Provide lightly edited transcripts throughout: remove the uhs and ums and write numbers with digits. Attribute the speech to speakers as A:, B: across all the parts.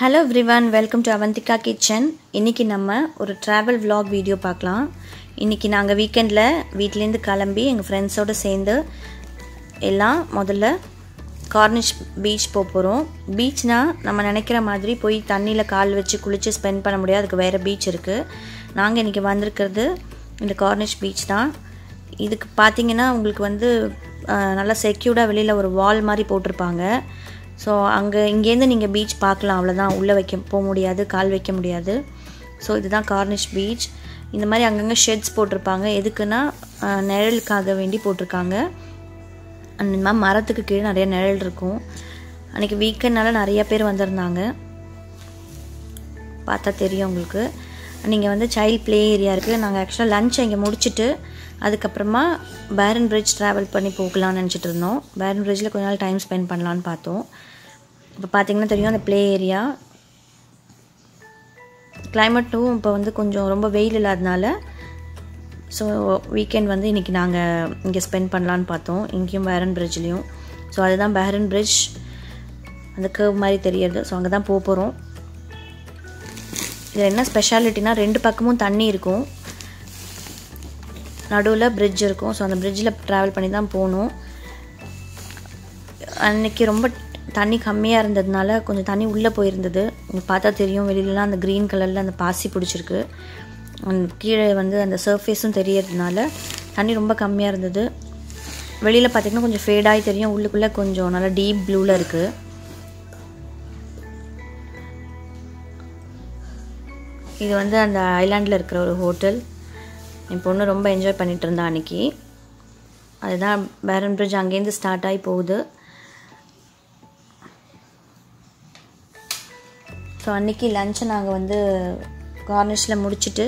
A: Hello everyone, welcome to Avantika Kitchen. இன்னைக்கு நம்ம ஒரு travel vlog வீடியோ பார்க்கலாம். இன்னைக்கு நாங்க வீக்கெண்ட்ல வீட்ல இருந்து கிளம்பி எங்க ஃப்ரெண்ட்ஸோட சேர்ந்து எல்லாம் முதல்ல கார்னிஷ் பீச் போறோம். பீச்னா நம்ம நினைக்கிற மாதிரி போய் தண்ணில கால் வச்சு குளிச்சு ஸ்பெண்ட் பண்ண முடியாது. அதுக்கு வேற பீச் இருக்கு. நாங்க இன்னைக்கு வந்திருக்கிறது இந்த கார்னிஷ் பீச் தான். இதுக்கு பாத்தீங்கன்னா உங்களுக்கு வந்து நல்லா செக்யூர்டா வெளியில ஒரு வால் மாதிரி போட்டுருப்பாங்க. ஸோ அங்கே இங்கேருந்து நீங்கள் பீச் பார்க்கலாம், அவ்வளோதான். உள்ளே போக முடியாது, கால் வைக்க முடியாது. ஸோ இதுதான் கார்னிஷ் பீச். இந்த மாதிரி அங்கங்கே ஷெட்ஸ் போட்டிருப்பாங்க. எதுக்குன்னா நிழலுக்காக வேண்டி போட்டிருக்காங்க. அந்த மாதிரி மரத்துக்கு கீழே நிறைய நிழல் இருக்கும். அன்றைக்கி வீக்கெண்ட்னால நிறைய பேர் வந்திருந்தாங்க, பார்த்தா தெரியும் உங்களுக்கு. நீங்கள் வந்து சைல்ட் ப்ளே ஏரியா இருக்குது. நாங்கள் ஆக்சுவலாக லன்ச் இங்கே முடிச்சுட்டு அதுக்கப்புறமா பேரன் பிரிட்ஜ் ட்ராவல் பண்ணி போகலான்னு நினச்சிட்டு இருந்தோம். பேரன் பிரிட்ஜில் கொஞ்ச நாள் டைம் ஸ்பெண்ட் பண்ணலான்னு பார்த்தோம். இப்போ பார்த்தீங்கன்னா தெரியும் அந்த ப்ளே ஏரியா. கிளைமேட்டும் இப்போ வந்து கொஞ்சம் ரொம்ப வெயில் இல்லாதனால ஸோ வீக்கெண்ட் வந்து இன்றைக்கி நாங்கள் இங்கே ஸ்பெண்ட் பண்ணலான்னு பார்த்தோம். இங்கேயும் பேரன் பிரிட்ஜ்லேயும். ஸோ அதுதான் பேரன் பிரிட்ஜ், அந்த கர்வ் மாதிரி தெரியுது. ஸோ அங்கே தான் போகிறோம். இதில் என்ன ஸ்பெஷாலிட்டினா ரெண்டு பக்கமும் தண்ணி இருக்கும், நடுவில் பிரிட்ஜ் இருக்கும். ஸோ அந்த பிரிட்ஜில் ட்ராவல் பண்ணி தான் போகணும். அன்றைக்கி ரொம்ப தண்ணி கம்மியாக இருந்ததுனால கொஞ்சம் தண்ணி உள்ளே போயிருந்தது. உங்களுக்கு பார்த்தா தெரியும், வெளியிலலாம் அந்த க்ரீன் கலரில் அந்த பாசி பிடிச்சிருக்கு. கீழே வந்து அந்த சர்ஃபேஸும் தெரியறதுனால தண்ணி ரொம்ப கம்மியாக இருந்தது. வெளியில் பார்த்திங்கன்னா கொஞ்சம் ஃபேடாகி தெரியும், உள்ளுக்குள்ளே கொஞ்சம் நல்லா டீப் ப்ளூவில் இருக்குது. இது வந்து அந்த ஐலாண்டில் இருக்கிற ஒரு ஹோட்டல். என் பொண்ணு ரொம்ப என்ஜாய் பண்ணிகிட்டு இருந்தா அன்றைக்கி. அதுதான் பேரன் பிரிட்ஜ், அங்கேருந்து ஸ்டார்ட் ஆகி போகுது. ஸோ அன்றைக்கி லன்ச்சை நாங்கள் வந்து கார்னிஷில் முடிச்சுட்டு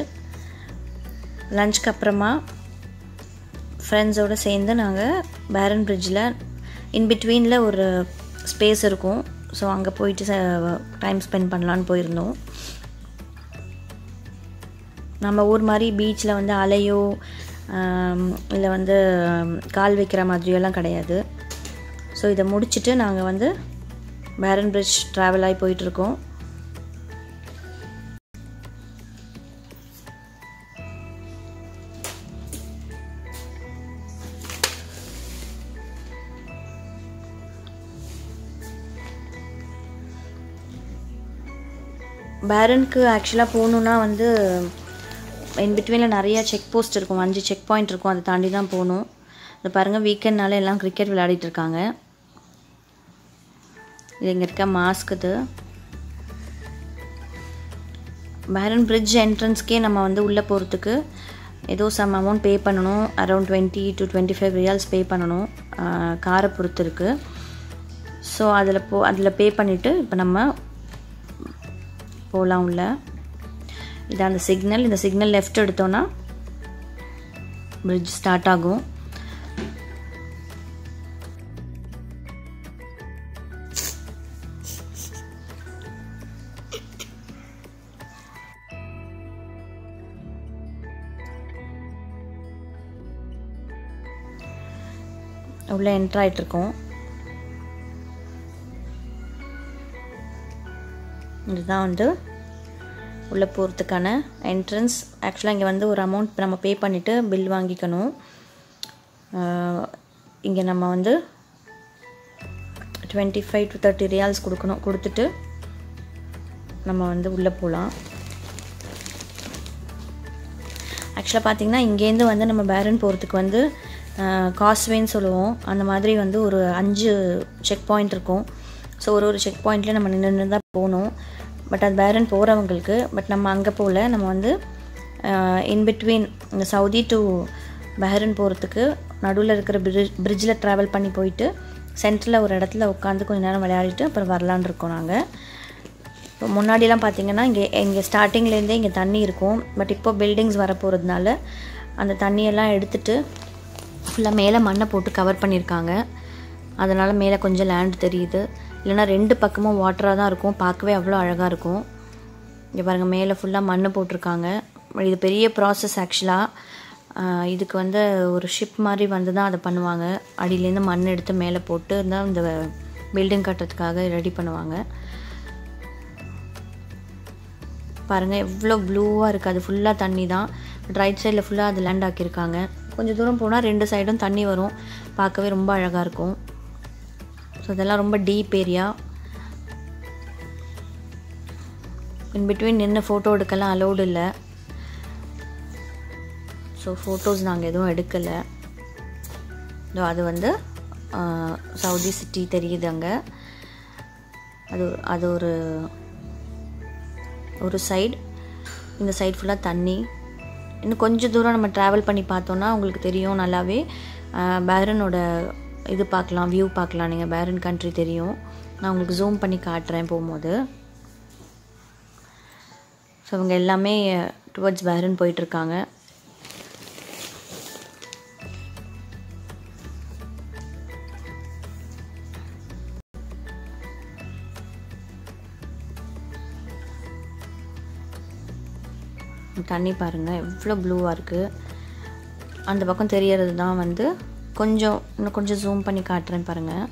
A: லன்ச்சுக்கு அப்புறமா ஃப்ரெண்ட்ஸோடு சேர்ந்து நாங்கள் பேரன் பிரிட்ஜில் இன்பிட்வீனில் ஒரு ஸ்பேஸ் இருக்கும். ஸோ அங்கே போயிட்டு டைம் ஸ்பெண்ட் பண்ணலான்னு போயிருந்தோம். நம்ம ஊர் மாதிரி பீச்சில் வந்து அலையோ இல்லை வந்து கால் வைக்கிற மாதிரியெல்லாம் கிடையாது. ஸோ இதை முடிச்சுட்டு நாங்கள் வந்து பேரன் பிரிட்ஜ் ட்ராவல் ஆகி போயிட்டுருக்கோம். பேரனுக்கு ஆக்சுவலாக போகணுன்னா வந்து இன்பிட்வீனில் நிறையா செக் போஸ்ட் இருக்கும், 5 செக் பாயிண்ட் இருக்கும். அதை தாண்டி தான் போகணும். அது பாருங்கள், வீக்கெண்ட்னால எல்லாம் கிரிக்கெட் விளையாடிட்டு இருக்காங்க. இது இங்கே இருக்க மாஸ்க். இது பேரன் பிரிட்ஜ் என்ட்ரன்ஸ்க்கே நம்ம வந்து உள்ளே போகிறதுக்கு ஏதோ சம் அமௌண்ட் பே பண்ணணும். அரௌண்ட் 20 to 25 ரியால்ஸ் பே பண்ணணும், காரை பொறுத்து இருக்குது. ஸோ அதில் பே பண்ணிவிட்டு இப்போ நம்ம போகலாம் உள்ள. இதான் அந்த சிக்னல். இந்த சிக்னல் லெஃப்ட் எடுத்தோன்னா பிரிட்ஜ் ஸ்டார்ட் ஆகும். உள்ள என்ட்ரு ஆகிட்ருக்கோம். இதுதான் வந்து உள்ளே போகிறதுக்கான என்ட்ரன்ஸ். ஆக்சுவலாக இங்கே வந்து ஒரு அமௌண்ட் நம்ம பே பண்ணிவிட்டு பில் வாங்கிக்கணும். இங்கே நம்ம வந்து 25 to 30 ரியால்ஸ் கொடுக்கணும். கொடுத்துட்டு நம்ம வந்து உள்ளே போகலாம். ஆக்சுவலாக பார்த்திங்கன்னா இங்கேருந்து வந்து நம்ம பேரன் போகிறதுக்கு வந்து காஸ்வேன்னு சொல்லுவோம். அந்த மாதிரி வந்து ஒரு 5 செக் பாயிண்ட் இருக்கும். ஸோ ஒரு செக் பாயிண்ட்லேயே நம்ம நின்று தான் போகணும். பட் அது பேரன் போகிறவங்களுக்கு. பட் நம்ம அங்கே போகல. நம்ம வந்து இன்பிட்வீன் இந்த சவுதி டு பஹ்ரைன் போகிறதுக்கு நடுவில் இருக்கிற பிரிட்ஜில் ட்ராவல் பண்ணி போயிட்டு சென்டரில் ஒரு இடத்துல உட்காந்து கொஞ்சம் நேரம் விளையாடிட்டு அப்புறம் வரலான்னு இருக்கோம் நாங்கள். இப்போ முன்னாடிலாம் பார்த்திங்கன்னா இங்கே ஸ்டார்டிங்லேருந்தே இங்கே தண்ணி இருக்கும். பட் இப்போ பில்டிங்ஸ் வர போகிறதுனால அந்த தண்ணியெல்லாம் எடுத்துகிட்டு ஃபுல்லாக மேலே மண்ணை போட்டு கவர் பண்ணியிருக்காங்க. அதனால் மேலே கொஞ்சம் லேண்ட் தெரியுது. இல்லைனா 2 பக்கமும் வாட்டராக தான் இருக்கும். பார்க்கவே அவ்வளோ அழகாக இருக்கும். இங்கே பாருங்கள், மேலே ஃபுல்லாக மண் போட்டிருக்காங்க. இது பெரிய ப்ராசஸ் ஆக்சுவலாக. இதுக்கு வந்து ஒரு ஷிப் மாதிரி வந்து தான் அதை பண்ணுவாங்க. அடியிலேருந்து மண் எடுத்து மேலே போட்டு தான் இந்த பில்டிங் கட்டுறதுக்காக ரெடி பண்ணுவாங்க. பாருங்கள் எவ்வளோ ப்ளூவாக இருக்குது. அது ஃபுல்லாக தண்ணி தான். பட் ரைட் சைடில் ஃபுல்லாக அது லேண்ட் ஆக்கியிருக்காங்க. கொஞ்சம் தூரம் போனால் 2 சைடும் தண்ணி வரும். பார்க்கவே ரொம்ப அழகாக இருக்கும். ஸோ இதெல்லாம் ரொம்ப டீப் ஏரியா. இன் பிட்வீன் நின்று ஃபோட்டோ எடுக்கலாம் அலோடு இல்லை. ஸோ ஃபோட்டோஸ் நாங்கள் எதுவும் எடுக்கலை. அது வந்து சவுதி சிட்டி தெரியுது அங்கே. அது ஒரு சைடு. இந்த சைடு ஃபுல்லாக தண்ணி. இன்னும் கொஞ்சம் தூரம் நம்ம ட்ராவல் பண்ணி பார்த்தோன்னா உங்களுக்கு தெரியும் நல்லாவே. பஹ்ரைனோட இது பார்க்கலாம், வியூ பார்க்கலாம். நீங்கள் பஹ்ரைன் கண்ட்ரி தெரியும். நான் உங்களுக்கு ஜூம் பண்ணி காட்டுறேன் போகும்போது. ஸோ இவங்க எல்லாமே டுவர்ட்ஸ் பஹ்ரைன் போயிட்டுருக்காங்க. தண்ணி பாருங்கள் எவ்வளோ ப்ளூவாக இருக்குது. அந்த பக்கம் தெரியறது தான் வந்து இன்னும் கொஞ்சம் ஜூம் பண்ணி காட்டுறேன் பாருங்கள்.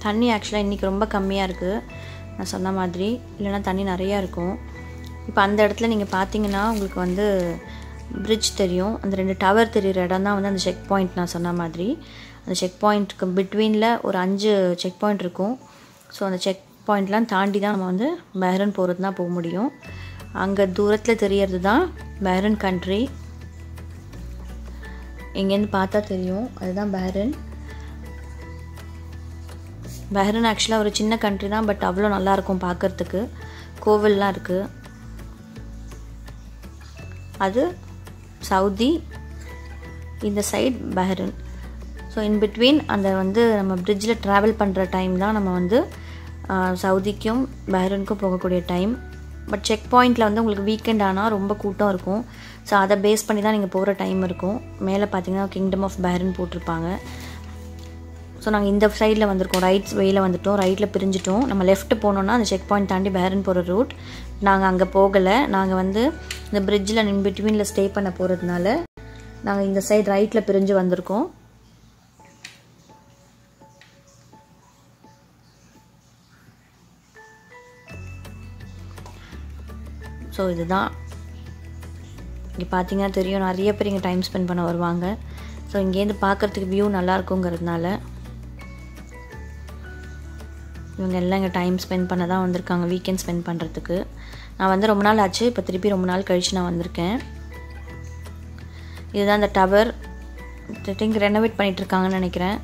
A: தண்ணி ஆக்சுவலாக இன்றைக்கி ரொம்ப கம்மியாக இருக்குது நான் சொன்ன மாதிரி. இல்லைனா தண்ணி நிறையா இருக்கும். இப்போ அந்த இடத்துல நீங்கள் பார்த்தீங்கன்னா உங்களுக்கு வந்து பிரிட்ஜ் தெரியும். அந்த 2 டவர் தெரிகிற இடம் தான் வந்து அந்த செக் பாயிண்ட் நான் சொன்ன மாதிரி. அந்த செக் பாயிண்ட்டுக்கு பிட்வீனில் ஒரு 5 செக் பாயிண்ட் இருக்கும். ஸோ அந்த செக் பாயிண்ட்லாம் தாண்டி தான் நம்ம வந்து பஹ்ரைன் போகிறது தான் போக முடியும். அங்கே தூரத்தில் தெரியறது தான் பஹ்ரைன் கண்ட்ரி. இங்கேருந்து பார்த்தா தெரியும் அதுதான் பஹ்ரைன். பஹ்ரைன் ஆக்சுவலாக ஒரு சின்ன கண்ட்ரி தான். பட் அவ்வளோ நல்லாயிருக்கும் பார்க்குறதுக்கு. கோவில்லாம் இருக்குது. அது சவுதி, இந்த side Bahrain. So in between அந்த வந்து நம்ம பிரிட்ஜில் ட்ராவல் பண்ணுற டைம் தான் நம்ம வந்து சவுதிக்கும் பஹ்ரைனுக்கும் போகக்கூடிய டைம். பட் செக் பாயிண்டில் வந்து உங்களுக்கு வீக்கெண்ட் ஆனால் ரொம்ப கூட்டம் இருக்கும். ஸோ அதை பேஸ் பண்ணி தான் நீங்கள் போகிற டைம் இருக்கும். மேலே பார்த்தீங்கன்னா கிங்டம் ஆஃப் பஹ்ரைன் போட்டிருப்பாங்க. ஸோ நாங்கள் இந்த சைடில் வந்திருக்கோம். ரைட் வேயில் வந்துவிட்டோம். ரைட்டில் பிரிஞ்சிட்டோம். நம்ம லெஃப்ட் போனோன்னா அந்த செக் பாயிண்ட் தாண்டி பஹ்ரைன் போகிற ரூட். நாங்கள் அங்கே போகலை. நாங்கள் வந்து இந்த பிரிட்ஜில் இன் பிட்வீனில் ஸ்டே பண்ண போகிறதுனால நாங்கள் இந்த சைடு ரைட்டில் பிரிஞ்சு வந்திருக்கோம். ஸோ இதுதான் இங்கே பார்த்தீங்கன்னா தெரியும். நிறைய பேர் இங்கே டைம் ஸ்பெண்ட் பண்ண வருவாங்க. ஸோ இங்கேருந்து பார்க்குறதுக்கு வியூ நல்லா இருக்குங்கிறதுனால இவங்க எல்லாம் இங்கே டைம் ஸ்பெண்ட் பண்ண தான் வந்திருக்காங்க. வீக்கெண்ட் ஸ்பெண்ட் பண்ணுறதுக்கு. நான் வந்து ரொம்ப நாள் ஆச்சு. இப்போ திருப்பி ரொம்ப நாள் கழித்து நான் வந்திருக்கேன். இதுதான் இந்த டவர். திங்க் ரெனோவேட் பண்ணிகிட்ருக்காங்கன்னு நினைக்கிறேன்.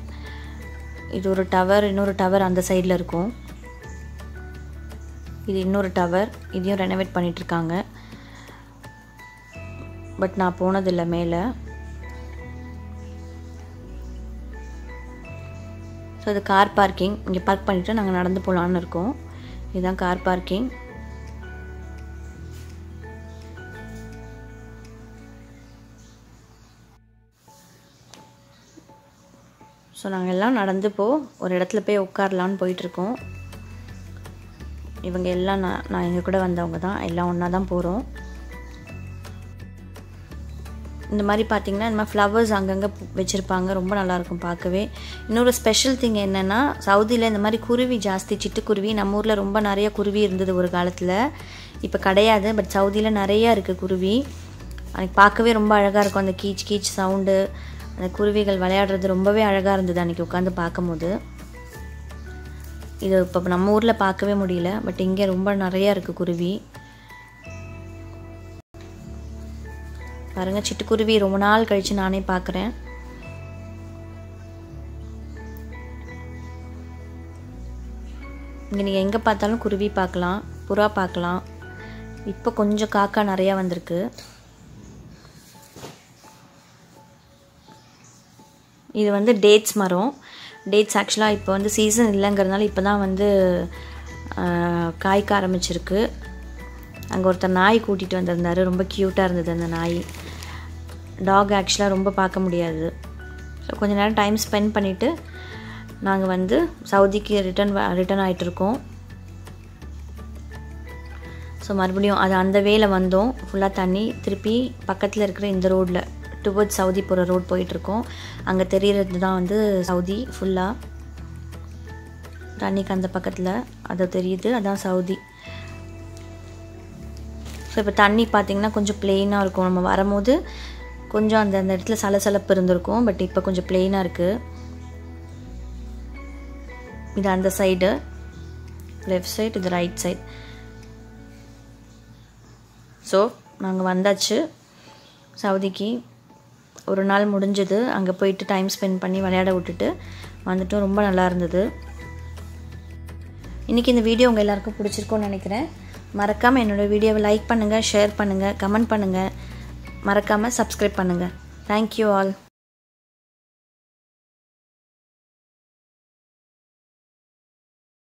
A: இது ஒரு டவர். இன்னொரு டவர் அந்த சைடில் இருக்கும். இது இன்னொரு டவர். இதையும் ரெனோவேட் பண்ணிகிட்ருக்காங்க. பட் நான் போனதில்லை மேலே. ஸோ இது கார் பார்க்கிங். இங்கே பார்க் பண்ணிவிட்டு நாங்கள் நடந்து போகலான்னு இருக்கோம். இதுதான் கார் பார்க்கிங். ஸோ நாங்கள் எல்லாம் நடந்து ஒரு இடத்துல போய் உட்காரலான்னு போயிட்டுருக்கோம். இவங்க எல்லாம் நான் எங்கள் கூட வந்தவங்க தான். எல்லாம் ஒன்றா தான் போகிறோம். இந்த மாதிரி பார்த்திங்கன்னா இந்த மாதிரி ஃப்ளவர்ஸ் அங்கங்கே வச்சுருப்பாங்க. ரொம்ப நல்லாயிருக்கும் பார்க்கவே. இன்னொரு ஸ்பெஷல் திங் என்னென்னா சவுதியில் இந்த மாதிரி குருவி ஜாஸ்தி. சிட்டுக்குருவி. நம்ம ஊரில் ரொம்ப நிறைய குருவி இருந்தது ஒரு காலத்தில். இப்போ கிடையாது. பட் சவுதியில் நிறையா இருக்குது குருவி. அன்றைக்கி பார்க்கவே ரொம்ப அழகாக இருக்கும். அந்த கீச் கீச் சவுண்டு, அந்த குருவிகள் விளையாடுறது ரொம்பவே அழகாக இருந்தது அன்றைக்கி உட்காந்து பார்க்கும்போது. இது இப்போ நம்ம ஊரில் பார்க்கவே முடியல. பட் இங்கே ரொம்ப நிறையா இருக்குது குருவி. பாருங்கள் சிட்டுக்குருவி ரொம்ப நாள் கழித்து நானே பார்க்குறேன். இங்கே நீங்கள் எங்கே பார்த்தாலும் குருவி பார்க்கலாம், புறா பார்க்கலாம். இப்போ கொஞ்சம் காக்கா நிறையா வந்திருக்கு. இது வந்து டேட்ஸ் மரம். டேட்ஸ் ஆக்சுவலாக இப்போ வந்து சீசன் இல்லைங்கிறதுனால இப்போ தான் வந்து காய்க்க ஆரம்பிச்சிருக்கு. அங்கே ஒருத்தர் நாய் கூட்டிகிட்டு வந்திருந்தார். ரொம்ப க்யூட்டாக இருந்தது அந்த நாய். டாக் ஆக்சுவலாக ரொம்ப பார்க்க முடியாது. ஸோ கொஞ்சம் நேரம் டைம் ஸ்பெண்ட் பண்ணிவிட்டு நாங்கள் வந்து சவுதிக்கு ரிட்டர்ன் ஆகிட்டுருக்கோம். ஸோ மறுபடியும் அது அந்த வேல வந்தோம். ஃபுல்லாக தண்ணி திருப்பி பக்கத்தில் இருக்கிற இந்த ரோட்டில் டுவர்ட்ஸ் சவுதி போகிற ரோட் போயிட்டுருக்கோம். அங்கே தெரிகிறது தான் வந்து சவுதி. ஃபுல்லாக தண்ணிக்கு அந்த பக்கத்தில் அது தெரியுது, அதான் சவுதி. ஸோ இப்போ தண்ணி பார்த்திங்கன்னா கொஞ்சம் ப்ளெயினாக இருக்கும். நம்ம வரும்போது கொஞ்சம் அந்த இடத்துல சலசலப்பு இருந்திருக்கும். பட் இப்போ கொஞ்சம் ப்ளெயினாக இருக்குது. இது அந்த சைடு லெஃப்ட் சைடு, இது ரைட் சைடு. ஸோ நாங்கள் வந்தாச்சு சவுதிக்கு. ஒரு நாள் முடிஞ்சது. அங்கே போயிட்டு டைம் ஸ்பெண்ட் பண்ணி விளையாட விட்டுட்டு வந்துட்டோம். ரொம்ப நல்லா இருந்தது. இன்றைக்கி இந்த வீடியோ உங்கள் எல்லாருக்கும் பிடிச்சிருக்கும்னு நினைக்கிறேன். மறக்காமல் என்னோடய வீடியோவை லைக் பண்ணுங்கள், ஷேர் பண்ணுங்கள், கமெண்ட் பண்ணுங்கள். மறக்காமல் சப்ஸ்கிரைப் பண்ணுங்கள். Thank you all.